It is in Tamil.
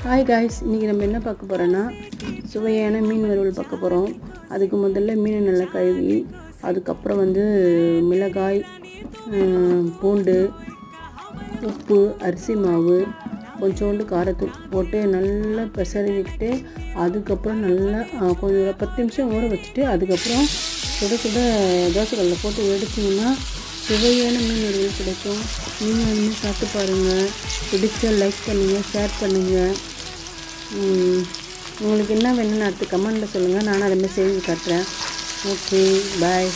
ஹாய் காய்ஸ், இன்றைக்கி நம்ம என்ன பார்க்க போகிறோன்னா சுவையான மீன் வறுவல் பார்க்க போகிறோம். அதுக்கு முதல்ல மீனை நல்லா கழுவி அதுக்கப்புறம் மிளகாய், பூண்டு, உப்பு, அரிசி மாவு, கொஞ்சோண்டு காரத்தூள் போட்டு நல்லா விட்டுட்டு அதுக்கப்புறம் நல்லா கொஞ்சம் 10 நிமிஷம் ஊற வச்சுட்டு அதுக்கப்புறம் சுட சுட தோசைக்கல்லில் போட்டு எடுத்திங்கன்னா சுவையான மீன் வறுவல் கிடைக்கும். நீங்கள் அதுமாதிரி சாப்பிட்டு பாருங்கள். பிடிச்சா லைக் பண்ணுங்கள், ஷேர் பண்ணுங்கள். உங்களுக்கு என்ன வேணும்னு அடுத்து கமெண்ட்டில் சொல்லுங்கள். நானும் அதுமாதிரி செஞ்சு காட்டுறேன். ஓகே, பாய்.